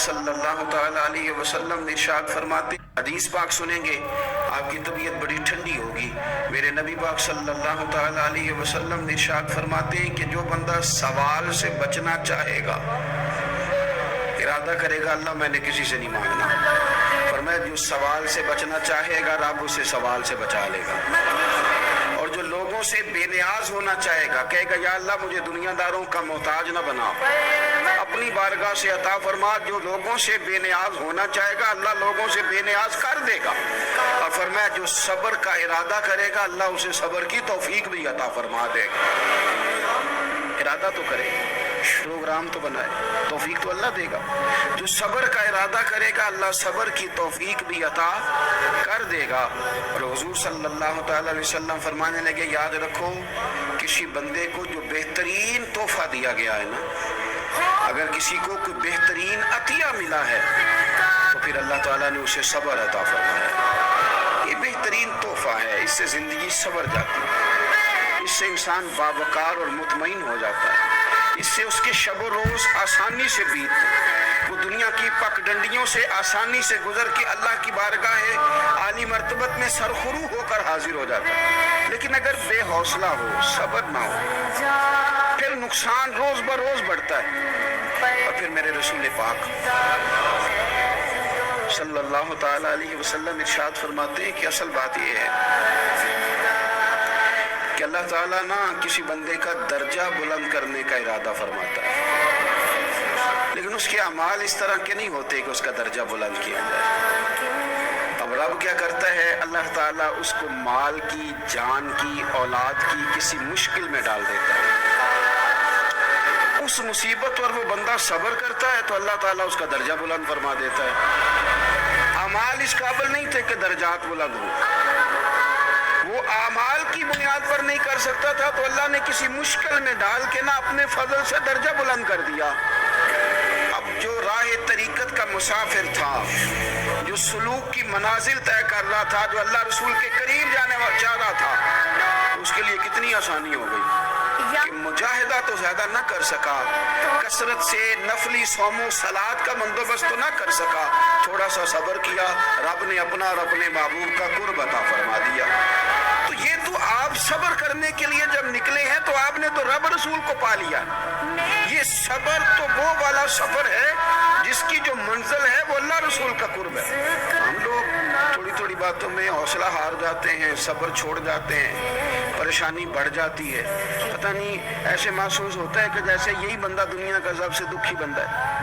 صلی اللہ تعالی علیہ وسلم نے ارشاد فرماتے، حدیث پاک سنیں گے آپ کی طبیعت بڑی ٹھنڈی ہوگی۔ میرے نبی پاک صلی اللہ تعالی علیہ وسلم نے ارشاد فرماتے ہیں کہ جو بندہ سوال سے بچنا چاہے گا، ارادہ کرے گا اللہ میں نے کسی سے نہیں مانگنا، فرمایا جو سوال سے بچنا چاہے گا رب اسے سوال سے بچا لے گا، اور جو لوگوں سے بے نیاز ہونا چاہے گا کہے گا یا اللہ مجھے دنیا داروں کا محتاج نہ بنا، اپنی بارگاہ سے عطا فرما۔ جو لوگوں سے بے نیاز ہونا چاہے گا اللہ لوگوں سے بے نیاز کر دے گا، اور فرمایا جو صبر کا ارادہ کرے گا اللہ اسے صبر کی توفیق بھی عطا فرما دے گا۔ ارادہ تو کرے، پروگرام تو بنائے، توفیق تو اللہ دے گا۔ جو صبر کا ارادہ کرے گا اللہ صبر کی توفیق بھی عطا کر دے گا۔ اور حضور صلی اللہ تعالی علیہ وسلم فرمانے لگے یاد رکھو کسی بندے کو جو بہترین تحفہ دیا گیا ہے نا، اگر کسی کو کوئی بہترین عطیہ ملا ہے تو پھر اللہ تعالیٰ نے اسے صبر عطا فرمایا۔ یہ بہترین تحفہ ہے، اس سے زندگی صبر جاتی ہے، اس سے انسان باوقار اور مطمئن ہو جاتا ہے، اس سے اس کے شب و روز آسانی سے بیتتے، وہ دنیا کی پک ڈنڈیوں سے آسانی سے گزر کے اللہ کی بارگاہ عالی مرتبت میں سرخرو ہو کر حاضر ہو جاتا ہے۔ لیکن اگر بے حوصلہ ہو، صبر نہ ہو، پھر نقصان روز بروز بڑھتا ہے۔ اور پھر میرے رسول پاک صلی اللہ تعالی علیہ وسلم ارشاد فرماتے ہیں کہ اصل بات یہ ہے کہ اللہ تعالیٰ نہ کسی بندے کا درجہ بلند کرنے کا ارادہ فرماتا ہے، لیکن اس کے اعمال اس طرح کے نہیں ہوتے کہ اس کا درجہ بلند کیا جائے۔ اب رب کیا کرتا ہے، اللہ تعالیٰ اس کو مال کی، جان کی، اولاد کی کسی مشکل میں ڈال دیتا ہے، اس مصیبت پر وہ بندہ صبر کرتا ہے تو اللہ تعالیٰ اس کا درجہ بلند فرما دیتا ہے۔ اعمال اس قابل نہیں تھے کہ درجات بلند ہو، وہ اعمال کی بنیاد پر نہیں کر سکتا تھا تو اللہ نے کسی مشکل میں ڈال کے نا اپنے فضل سے درجہ بلند کر دیا۔ اب جو راہ طریقت کا مسافر تھا، جو سلوک کی منازل طے کر رہا تھا، جو اللہ رسول کے قریب جانے چاہ رہا تھا، اس کے لیے کتنی آسانی ہو گئی کہ مجاہدہ تو زیادہ نہ کر سکا، کثرت سے نفلی صوم و صلات کا بندوبست تو نہ کر سکا، تھوڑا سا صبر کیا، رب نے اپنا اور اپنے محبوب کا قرب عطا فرما دیا۔ تو یہ تو آپ صبر کرنے کے لیے جب نکلے ہیں تو آپ نے تو رب رسول کو پا لیا۔ یہ صبر تو وہ والا سفر ہے جس کی جو منزل ہے وہ اللہ رسول کا قرب ہے۔ ہم لوگ تھوڑی تھوڑی باتوں میں حوصلہ ہار جاتے ہیں، صبر چھوڑ جاتے ہیں، پریشانی بڑھ جاتی ہے، پتہ نہیں ایسے محسوس ہوتا ہے کہ جیسے یہی بندہ دنیا کا سب سے دکھی بندہ ہے۔